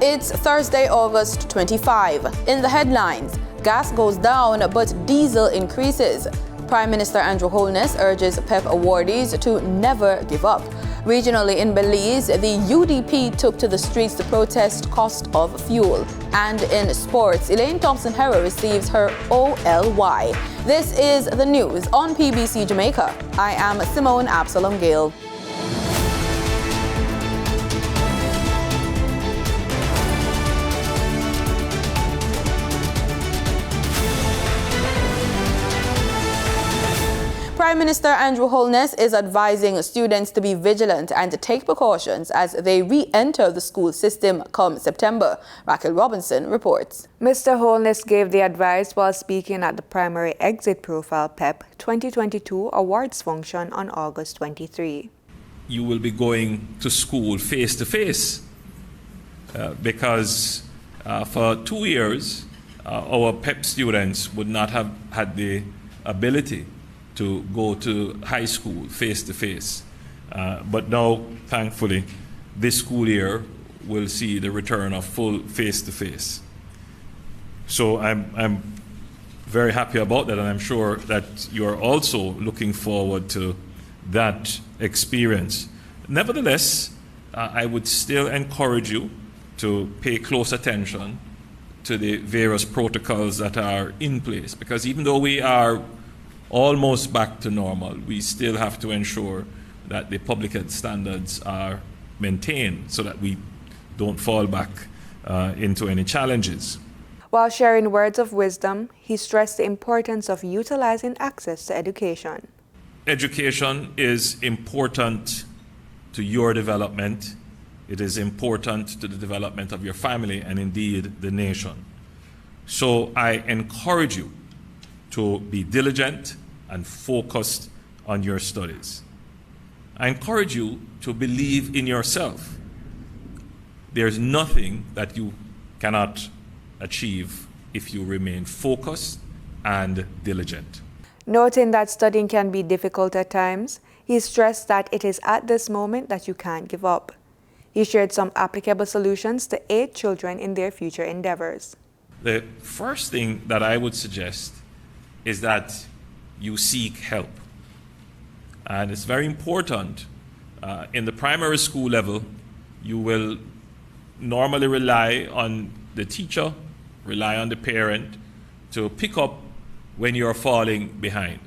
It's Thursday, August 25. In the headlines, gas goes down but diesel increases. Prime Minister Andrew Holness urges PEP awardees to never give up. Regionally in Belize, the UDP took to the streets to protest cost of fuel. And in sports, Elaine Thompson-Herah receives her OLY. This is the news on PBC Jamaica. I am Simone Absalom Gale. Prime Minister Andrew Holness is advising students to be vigilant and to take precautions as they re-enter the school system come September. Raquel Robinson reports. Mr. Holness gave the advice while speaking at the Primary Exit Profile PEP 2022 awards function on August 23. You will be going to school face to face because for 2 years our PEP students would not have had the ability to go to high school face-to-face. But now, thankfully, this school year will see the return of full face-to-face. So I'm very happy about that, and I'm sure that you're also looking forward to that experience. Nevertheless, I would still encourage you to pay close attention to the various protocols that are in place, because even though we are almost back to normal, we still have to ensure that the public health standards are maintained so that we don't fall back into any challenges. While sharing words of wisdom, he stressed the importance of utilizing access to education. Education is important to your development. It is important to the development of your family and indeed the nation. So I encourage you to be diligent and focused on your studies. I encourage you to believe in yourself. There's nothing that you cannot achieve if you remain focused and diligent. Noting that studying can be difficult at times, he stressed that it is at this moment that you can't give up. He shared some applicable solutions to aid children in their future endeavors. The first thing that I would suggest is that you seek help. And it's very important. In the primary school level, you will normally rely on the teacher, rely on the parent to pick up when you're falling behind.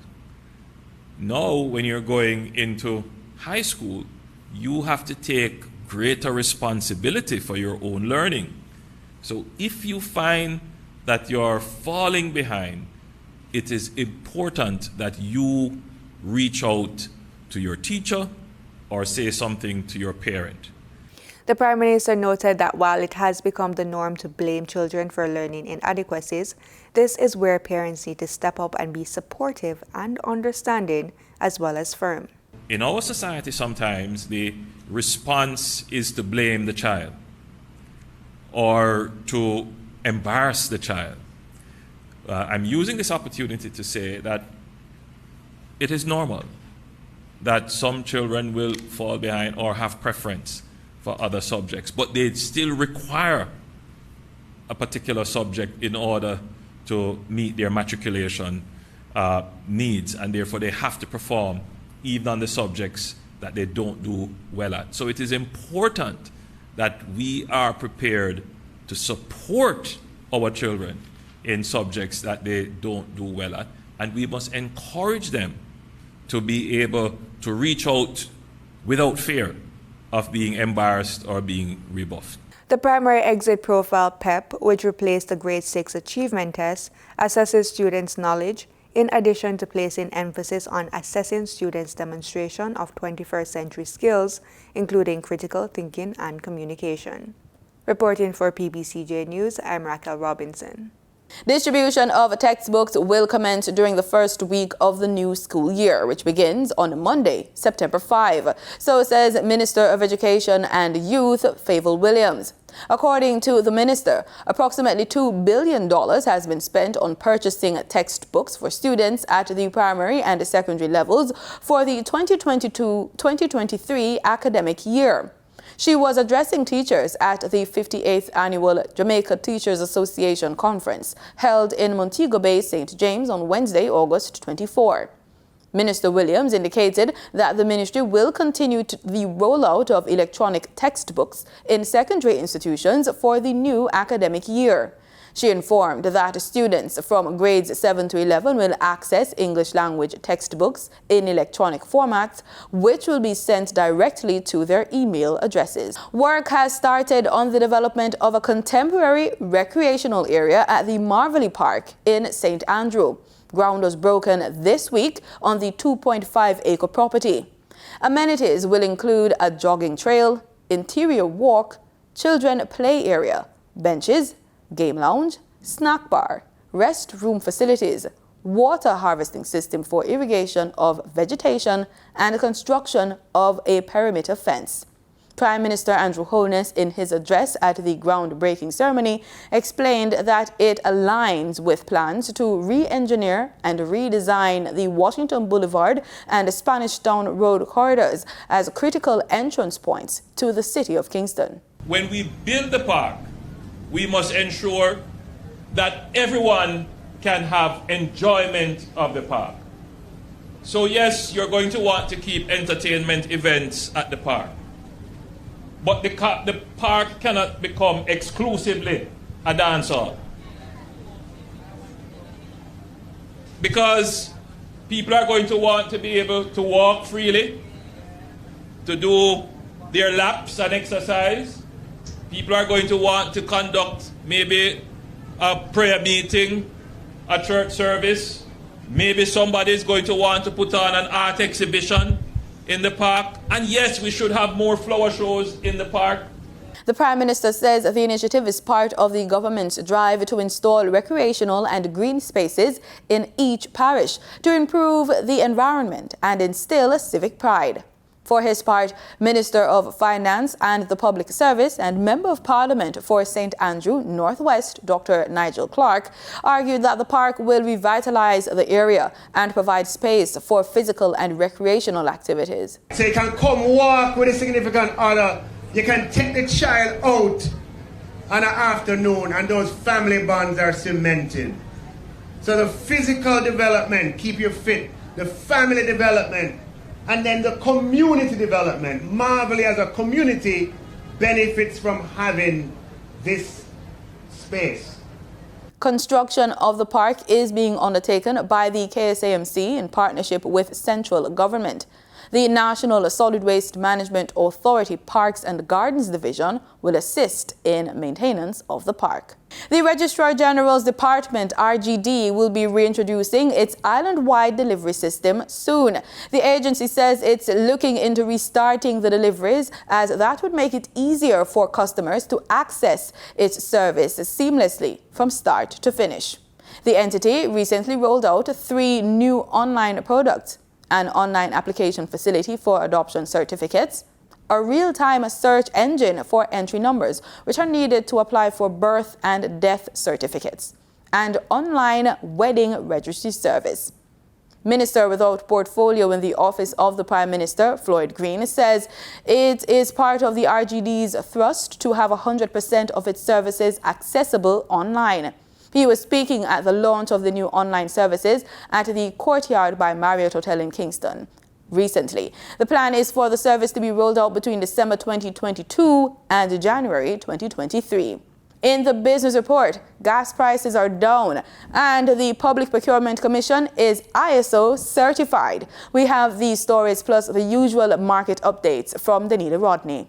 Now, when you're going into high school, you have to take greater responsibility for your own learning. So if you find that you're falling behind, it is important that you reach out to your teacher or say something to your parent. The Prime Minister noted that while it has become the norm to blame children for learning inadequacies, this is where parents need to step up and be supportive and understanding as well as firm. In our society, sometimes the response is to blame the child or to embarrass the child. I'm using this opportunity to say that it is normal that some children will fall behind or have preference for other subjects, but they still require a particular subject in order to meet their matriculation needs, and therefore they have to perform even on the subjects that they don't do well at. So it is important that we are prepared to support our children in subjects that they don't do well at, and we must encourage them to be able to reach out without fear of being embarrassed or being rebuffed. The Primary Exit Profile PEP, which replaced the Grade 6 Achievement Test, assesses students' knowledge in addition to placing emphasis on assessing students' demonstration of 21st century skills, including critical thinking and communication. Reporting for PBCJ News, I'm Raquel Robinson. Distribution of textbooks will commence during the first week of the new school year, which begins on Monday, September 5. So says Minister of Education and Youth, Favour Williams. According to the minister, approximately $2 billion has been spent on purchasing textbooks for students at the primary and secondary levels for the 2022-2023 academic year. She was addressing teachers at the 58th Annual Jamaica Teachers Association Conference held in Montego Bay, St. James on Wednesday, August 24. Minister Williams indicated that the ministry will continue the rollout of electronic textbooks in secondary institutions for the new academic year. She informed that students from grades 7 to 11 will access English language textbooks in electronic formats, which will be sent directly to their email addresses. Work has started on the development of a contemporary recreational area at the Marvelly Park in St. Andrew. Ground was broken this week on the 2.5-acre property. Amenities will include a jogging trail, interior walk, children play area, benches, game lounge, snack bar, restroom facilities, water harvesting system for irrigation of vegetation, and construction of a perimeter fence. Prime Minister Andrew Holness, in his address at the groundbreaking ceremony, explained that it aligns with plans to re-engineer and redesign the Washington Boulevard and Spanish Town Road corridors as critical entrance points to the city of Kingston. When we build the park, we must ensure that everyone can have enjoyment of the park. So yes, you're going to want to keep entertainment events at the park. But the park cannot become exclusively a dance hall. Because people are going to want to be able to walk freely, to do their laps and exercise. People are going to want to conduct maybe a prayer meeting, a church service. Maybe somebody is going to want to put on an art exhibition in the park. And yes, we should have more flower shows in the park. The Prime Minister says the initiative is part of the government's drive to install recreational and green spaces in each parish to improve the environment and instill civic pride. For his part, Minister of Finance and the Public Service and Member of Parliament for St. Andrew Northwest, Dr. Nigel Clark, argued that the park will revitalize the area and provide space for physical and recreational activities. So you can come walk with a significant other. You can take the child out on an afternoon and those family bonds are cemented. So the physical development, keep you fit, the family development, and then the community development. Marvelly as a community benefits from having this space. Construction of the park is being undertaken by the KSAMC in partnership with central government. The National Solid Waste Management Authority Parks and Gardens Division will assist in maintenance of the park. The Registrar General's Department, RGD, will be reintroducing its island-wide delivery system soon. The agency says it's looking into restarting the deliveries as that would make it easier for customers to access its service seamlessly from start to finish. The entity recently rolled out 3 new online products: an online application facility for adoption certificates, a real-time search engine for entry numbers which are needed to apply for birth and death certificates, and online wedding registry service. Minister without portfolio in the Office of the Prime Minister, Floyd Green, says it is part of the RGD's thrust to have 100% of its services accessible online. He was speaking at the launch of the new online services at the Courtyard by Marriott Hotel in Kingston recently. The plan is for the service to be rolled out between December 2022 and January 2023. In the business report, gas prices are down and the Public Procurement Commission is ISO certified. We have these stories plus the usual market updates from Danita Rodney.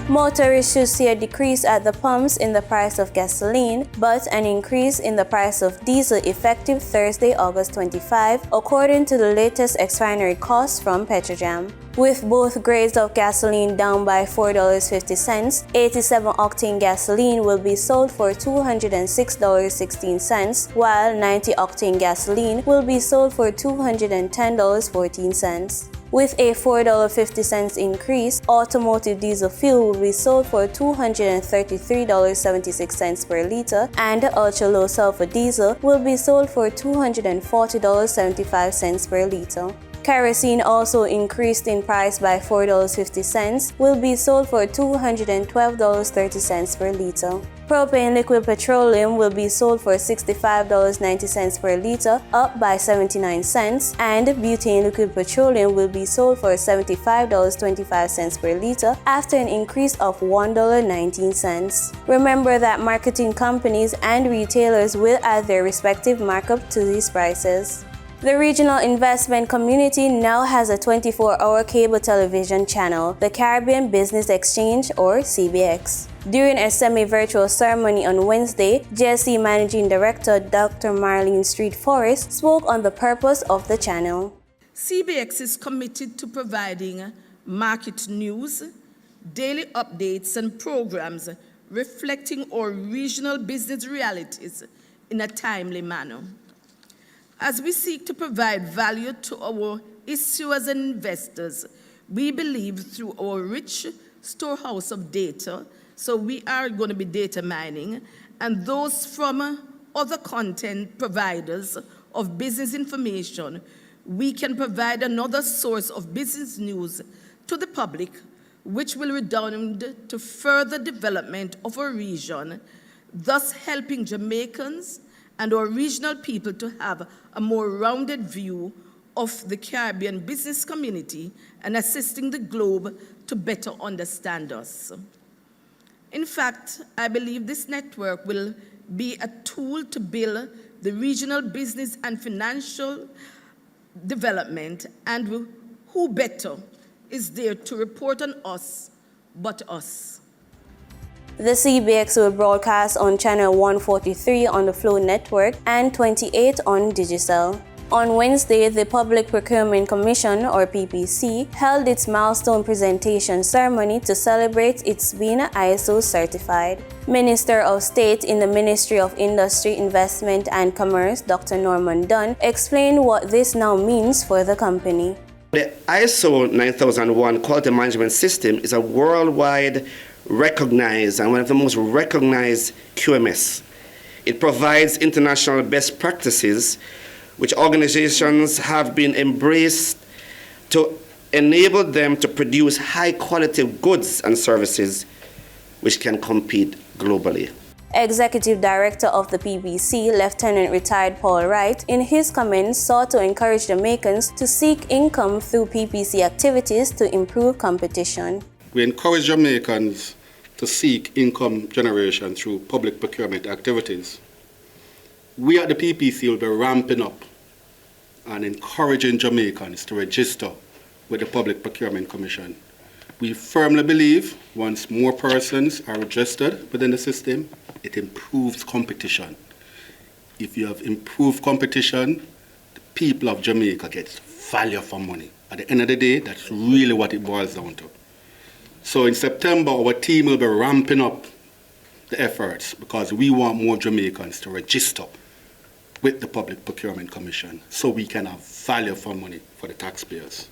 Motorists should see a decrease at the pumps in the price of gasoline, but an increase in the price of diesel effective Thursday, August 25, according to the latest ex-refinery costs from Petrojam. With both grades of gasoline down by $4.50, 87-octane gasoline will be sold for $206.16, while 90-octane gasoline will be sold for $210.14. With a $4.50 increase, automotive diesel fuel will be sold for $233.76 per liter, and ultra-low sulfur diesel will be sold for $240.75 per liter. Kerosene also increased in price by $4.50, will be sold for $212.30 per liter. Propane liquid petroleum will be sold for $65.90 per liter, up by 79 cents, and butane liquid petroleum will be sold for $75.25 per liter after an increase of $1.19. Remember that marketing companies and retailers will add their respective markup to these prices. The regional investment community now has a 24-hour cable television channel, the Caribbean Business Exchange, or CBX. During a semi-virtual ceremony on Wednesday, GSC Managing Director Dr. Marlene Street Forrest spoke on the purpose of the channel. CBX is committed to providing market news, daily updates, and programs reflecting our regional business realities in a timely manner. As we seek to provide value to our issuers and investors, we believe through our rich storehouse of data, so we are going to be data mining, and those from other content providers of business information, we can provide another source of business news to the public, which will redound to further development of our region, thus helping Jamaicans and our regional people to have a more rounded view of the Caribbean business community and assisting the globe to better understand us. In fact, I believe this network will be a tool to build the regional business and financial development, and who better is there to report on us but us. The CBX will broadcast on channel 143 on the Flow Network and 28 on Digicel. On Wednesday, the Public Procurement Commission, or PPC, held its milestone presentation ceremony to celebrate its being ISO certified. Minister of State in the Ministry of Industry, Investment and Commerce, Dr. Norman Dunn, explained what this now means for the company. The ISO 9001 Quality Management System is a worldwide recognized and one of the most recognized QMS. It provides international best practices which organizations have been embraced to enable them to produce high quality goods and services which can compete globally. Executive Director of the PBC, Lieutenant Retired Paul Wright, in his comments sought to encourage Jamaicans to seek income through PPC activities to improve competition. We encourage Jamaicans to seek income generation through public procurement activities. We at the PPC will be ramping up and encouraging Jamaicans to register with the Public Procurement Commission. We firmly believe once more persons are registered within the system, it improves competition. If you have improved competition, the people of Jamaica get value for money. At the end of the day, that's really what it boils down to. So in September, our team will be ramping up the efforts because we want more Jamaicans to register with the Public Procurement Commission so we can have value for money for the taxpayers.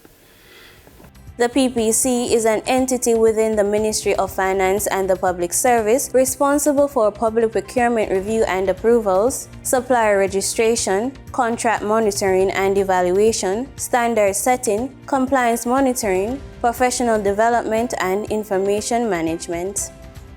The PPC is an entity within the Ministry of Finance and the Public Service responsible for public procurement review and approvals, supplier registration, contract monitoring and evaluation, standard setting, compliance monitoring, professional development, and information management.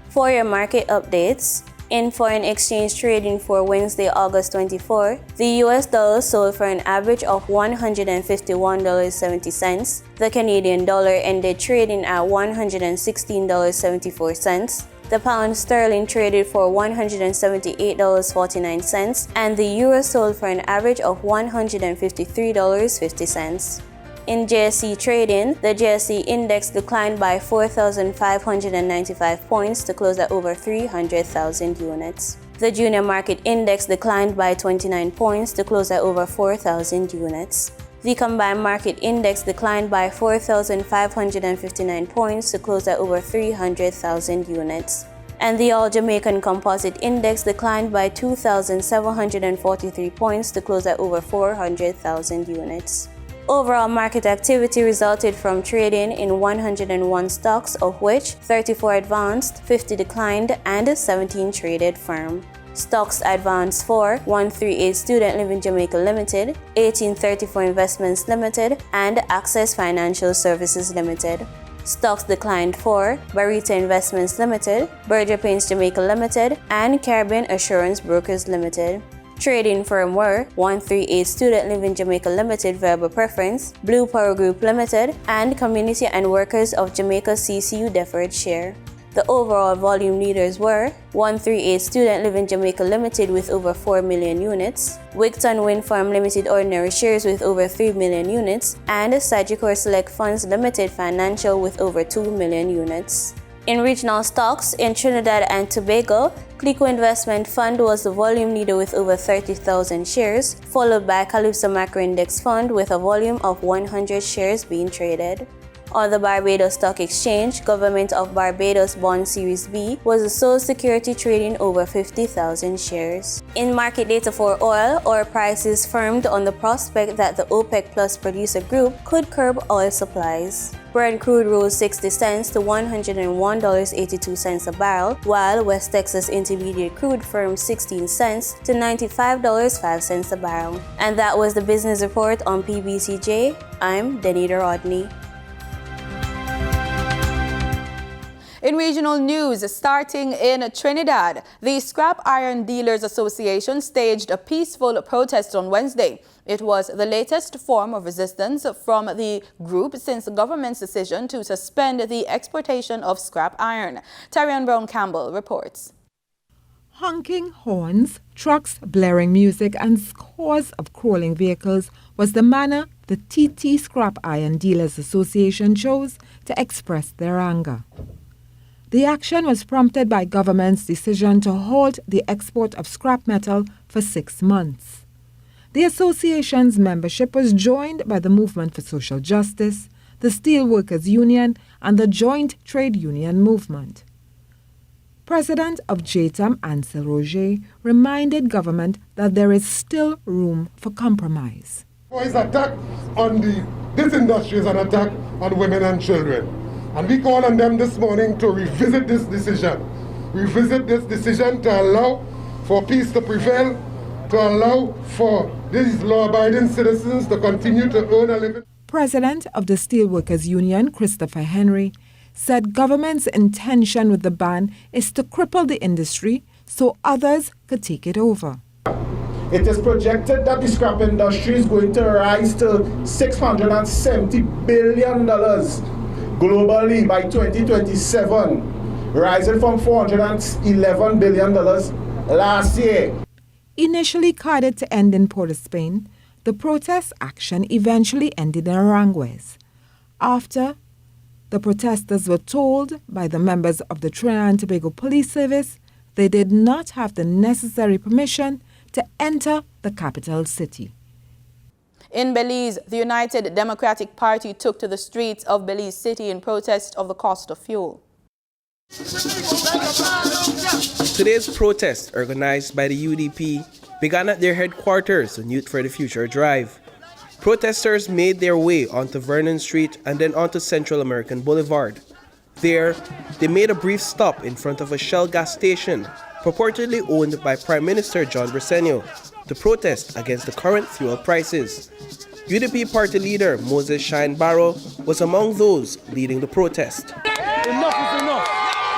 For your market updates, in foreign exchange trading for Wednesday, August 24, the US dollar sold for an average of $151.70. The Canadian dollar ended trading at $116.74. The pound sterling traded for $178.49, and the euro sold for an average of $153.50. In JSE trading, the JSE index declined by 4,595 points to close at over 300,000 units. The junior market index declined by 29 points to close at over 4,000 units. The combined market index declined by 4,559 points to close at over 300,000 units. And the All Jamaican Composite Index declined by 2,743 points to close at over 400,000 units. Overall market activity resulted from trading in 101 stocks, of which 34 advanced, 50 declined, and 17 traded firm. Stocks advanced for 138 Student Living Jamaica Limited, 1834 Investments Limited, and Access Financial Services Limited. Stocks declined for Barita Investments Limited, Berger Paints Jamaica Limited, and Caribbean Assurance Brokers Limited. Trading firm were 138 Student Living Jamaica Limited Verbal Preference, Blue Power Group Limited, and Community and Workers of Jamaica CCU Deferred Share. The overall volume leaders were 138 Student Living Jamaica Limited with over 4 million units, Wigton Wind Farm Limited Ordinary Shares with over 3 million units, and Sagicor Select Funds Limited Financial with over 2 million units. In regional stocks, in Trinidad and Tobago, Clico Investment Fund was the volume leader with over 30,000 shares, followed by Calypso Macro Index Fund with a volume of 100 shares being traded. On the Barbados Stock Exchange, Government of Barbados Bond Series B was the sole security trading over 50,000 shares. In market data for oil prices firmed on the prospect that the OPEC Plus producer group could curb oil supplies. Brent crude rose 60 cents to $101.82 a barrel, while West Texas Intermediate crude firmed 16 cents to $95.05 a barrel. And that was the business report on PBCJ. I'm Danita Rodney. In regional news, starting in Trinidad, the Scrap Iron Dealers Association staged a peaceful protest on Wednesday. It was the latest form of resistance from the group since the government's decision to suspend the exportation of scrap iron. Tyrion Brown-Campbell reports. Honking horns, trucks blaring music, and scores of crawling vehicles was the manner the TT Scrap Iron Dealers Association chose to express their anger. The action was prompted by government's decision to halt the export of scrap metal for 6 months. The association's membership was joined by the Movement for Social Justice, the Steelworkers Union, and the Joint Trade Union Movement. President of JTAM, Ansel Roger, reminded government that there is still room for compromise. His attack on this industry is an attack on women and children. And we call on them this morning to revisit this decision. Revisit this decision to allow for peace to prevail, to allow for these law-abiding citizens to continue to earn a living. President of the Steelworkers Union, Christopher Henry, said government's intention with the ban is to cripple the industry so others could take it over. It is projected that the scrap industry is going to rise to $670 billion globally by 2027, rising from $411 billion last year. Initially carded to end in Port-of-Spain, the protest action eventually ended in Aranjuez. After, the protesters were told by the members of the Trinidad and Tobago Police Service they did not have the necessary permission to enter the capital city. In Belize, the United Democratic Party took to the streets of Belize City in protest of the cost of fuel. Today's protest, organized by the UDP, began at their headquarters on Youth for the Future Drive. Protesters made their way onto Vernon Street and then onto Central American Boulevard. There, they made a brief stop in front of a Shell gas station, purportedly owned by Prime Minister John Briceño, to protest against the current fuel prices. UDP party leader Moses Shine Barrow was among those leading the protest. Enough is enough.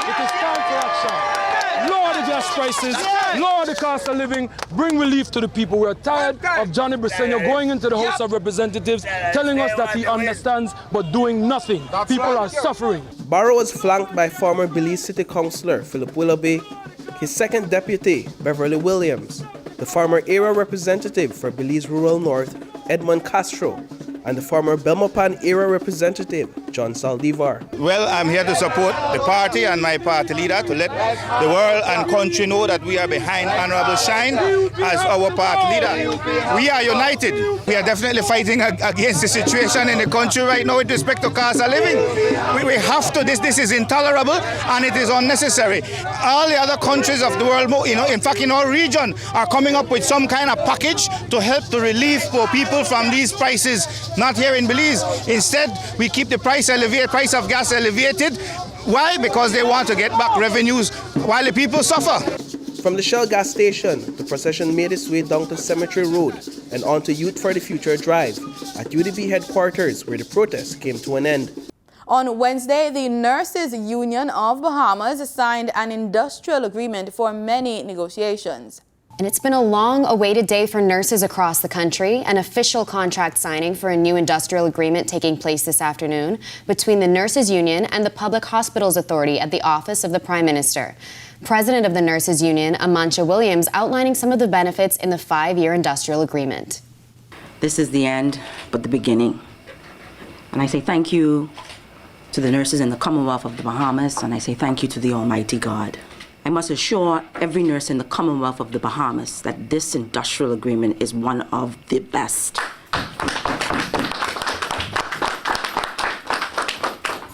It is time for action. Lower the gas prices, lower the cost of living, bring relief to the people. We're tired of Johnny Briceño going into the House of Representatives, telling us that he understands, but doing nothing. People are suffering. Barrow was flanked by former Belize City Councillor Philip Willoughby, his second deputy, Beverly Williams, the former area representative for Belize Rural North, Edmund Castro, and the former Belmopan area representative, John Saldivar. Well, I'm here to support the party and my party leader to let the world and country know that we are behind Honorable Shine as our party leader. We are united. We are definitely fighting against the situation in the country right now with respect to cost of living. We have to. This is intolerable and it is unnecessary. All the other countries of the world, in fact in our region, are coming up with some kind of package to help to relieve poor people from these prices. Not here in Belize. Instead, we keep the price of gas elevated. Why? Because they want to get back revenues while the people suffer. From the Shell gas station, the procession made its way down to Cemetery Road and on to Youth for the Future Drive at UDP headquarters, where the protest came to an end. On Wednesday, the Nurses Union of Bahamas signed an industrial agreement for many negotiations. And it's been a long-awaited day for nurses across the country. An official contract signing for a new industrial agreement taking place this afternoon between the Nurses Union and the Public Hospitals Authority at the Office of the Prime Minister. President of the Nurses Union, Amantia Williams, outlining some of the benefits in the 5-year industrial agreement. This is the end, but the beginning. And I say thank you to the nurses in the Commonwealth of the Bahamas, and I say thank you to the Almighty God. I must assure every nurse in the Commonwealth of the Bahamas that this industrial agreement is one of the best.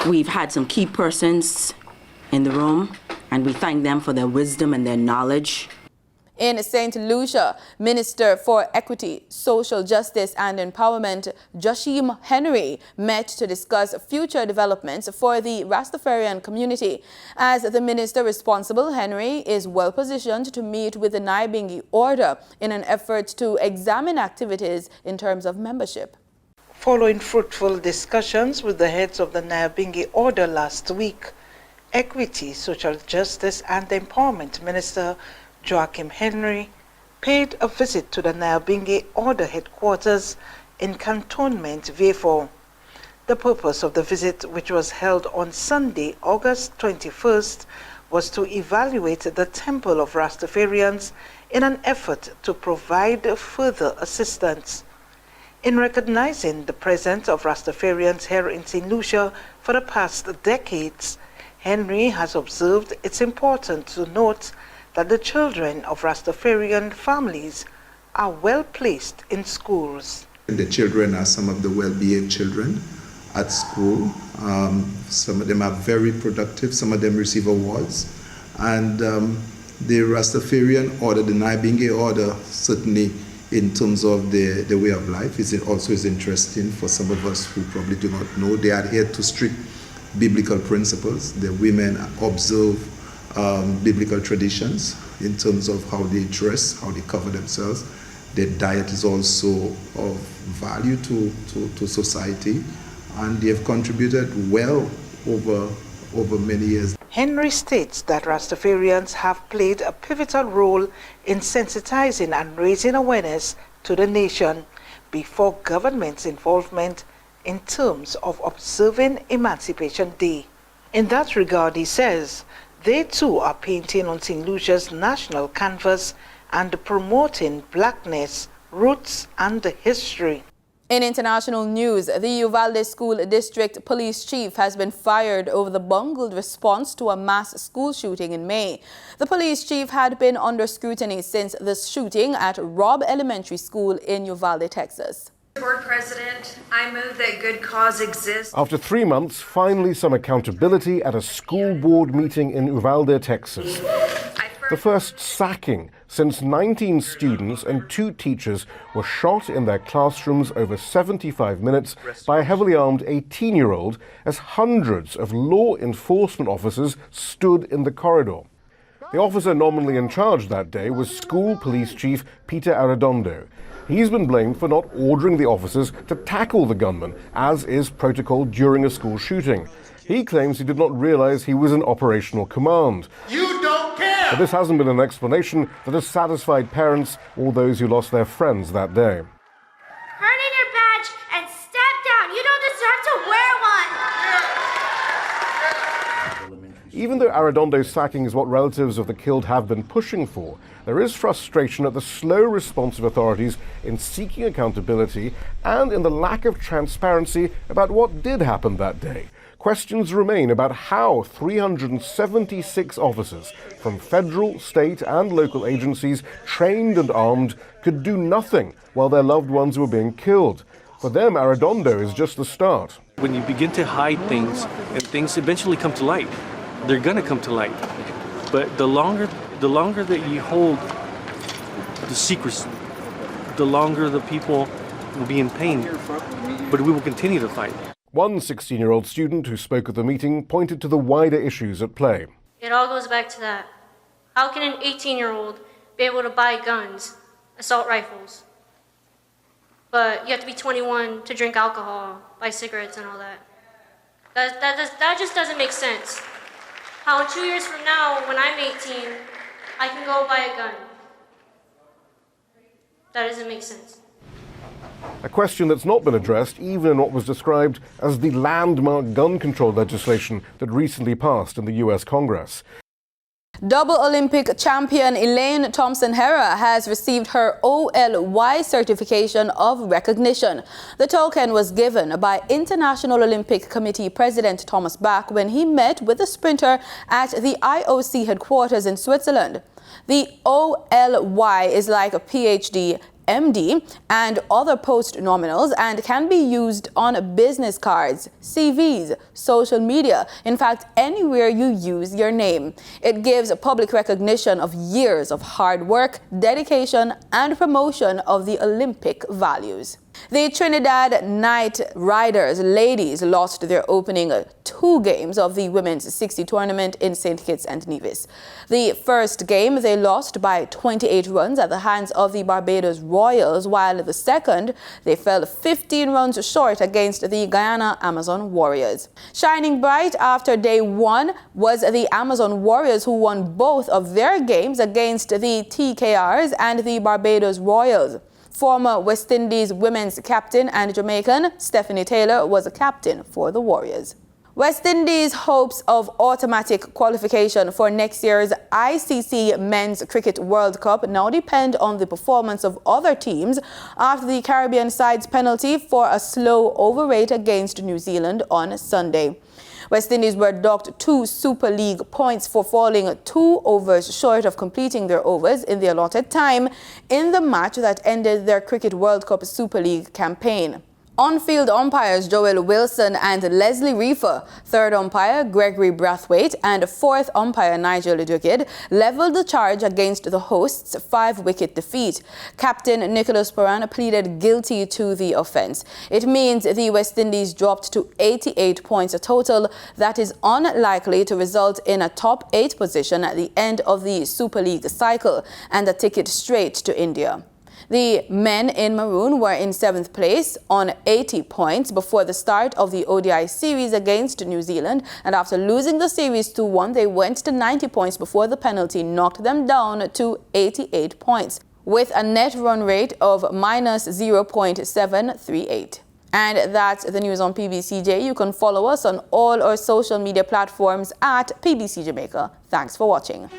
We've had some key persons in the room, and we thank them for their wisdom and their knowledge. In St. Lucia, Minister for Equity, Social Justice and Empowerment, Joshim Henry, met to discuss future developments for the Rastafarian community. As the minister responsible, Henry is well positioned to meet with the Nyabingi Order in an effort to examine activities in terms of membership. Following fruitful discussions with the heads of the Nyabingi Order last week, Equity, Social Justice and Empowerment Minister Joachim Henry paid a visit to the Nyabingi Order headquarters in Cantonment, Vieux. The purpose of the visit, which was held on Sunday, August 21st, was to evaluate the Temple of Rastafarians in an effort to provide further assistance. In recognizing the presence of Rastafarians here in St. Lucia for the past decades, Henry has observed it's important to note that the children of Rastafarian families are well placed in schools. The children are some of the well-behaved children at school. Some of them are very productive, some of them receive awards. And the Rastafarian order, the Nyabingi order, certainly in terms of the way of life, also is interesting for some of us who probably do not know. They adhere to strict biblical principles. The women observe biblical traditions in terms of how they dress, how they cover themselves. Their diet is also of value to society, and they have contributed well over many years. Henry states that Rastafarians have played a pivotal role in sensitizing and raising awareness to the nation before government's involvement in terms of observing Emancipation Day. In that regard, he says, they too are painting on St. Lucia's national canvas and promoting blackness, roots and history. In international news, the Uvalde School District Police Chief has been fired over the bungled response to a mass school shooting in May. The police chief had been under scrutiny since the shooting at Robb Elementary School in Uvalde, Texas. Board President, I move that good cause exists. After 3 months, finally some accountability at a school board meeting in Uvalde, Texas. The first sacking since 19 students and 2 teachers were shot in their classrooms over 75 minutes by a heavily armed 18-year-old as hundreds of law enforcement officers stood in the corridor. The officer nominally in charge that day was School Police Chief Peter Arredondo. He's been blamed for not ordering the officers to tackle the gunman, as is protocol during a school shooting. He claims he did not realize he was in operational command. You don't care! But this hasn't been an explanation that has satisfied parents or those who lost their friends that day. Turn in your badge and step down. You don't deserve to wear one. Even though Arredondo's sacking is what relatives of the killed have been pushing for, there is frustration at the slow response of authorities in seeking accountability and in the lack of transparency about what did happen that day. Questions remain about how 376 officers from federal, state and local agencies, trained and armed, could do nothing while their loved ones were being killed. For them, Arredondo is just the start. When you begin to hide things and things eventually come to light, they're going to come to light. But the longer that you hold the secrecy, the longer the people will be in pain. But we will continue to fight. One 16-year-old student who spoke at the meeting pointed to the wider issues at play. It all goes back to that. How can an 18-year-old be able to buy guns, assault rifles, but you have to be 21 to drink alcohol, buy cigarettes and all that? That just doesn't make sense. How 2 years from now, when I'm 18, I can go buy a gun. That doesn't make sense. A question that's not been addressed even in what was described as the landmark gun control legislation that recently passed in the US Congress. Double Olympic champion Elaine Thompson-Herah has received her OLY certification of recognition. The token was given by International Olympic Committee President Thomas Bach when he met with the sprinter at the IOC headquarters in Switzerland. The OLY is like a PhD, MD, and other post-nominals and can be used on business cards, CVs, social media, in fact, anywhere you use your name. It gives public recognition of years of hard work, dedication, and promotion of the Olympic values. The Trinidad Knight Riders ladies lost their opening 2 games of the Women's 60 tournament in St. Kitts and Nevis. The first game they lost by 28 runs at the hands of the Barbados Royals, while the second they fell 15 runs short against the Guyana Amazon Warriors. Shining bright after day 1 was the Amazon Warriors, who won both of their games against the TKRs and the Barbados Royals. Former West Indies women's captain and Jamaican Stephanie Taylor was a captain for the Warriors. West Indies' hopes of automatic qualification for next year's ICC Men's Cricket World Cup now depend on the performance of other teams after the Caribbean side's penalty for a slow over rate against New Zealand on Sunday. West Indies were docked 2 Super League points for falling 2 overs short of completing their overs in the allotted time in the match that ended their Cricket World Cup Super League campaign. On-field umpires Joel Wilson and Leslie Reefer, third umpire Gregory Brathwaite, and fourth umpire Nigel Duguid leveled the charge against the hosts' 5-wicket defeat. Captain Nicholas Paran pleaded guilty to the offence. It means the West Indies dropped to 88 points a total. That is unlikely to result in a top 8 position at the end of the Super League cycle and a ticket straight to India. The men in maroon were in 7th place on 80 points before the start of the ODI series against New Zealand, and after losing the series 2-1, they went to 90 points before the penalty knocked them down to 88 points, with a net run rate of minus 0.738. And that's the news on PBCJ. You can follow us on all our social media platforms at PBCJamaica. Thanks for watching.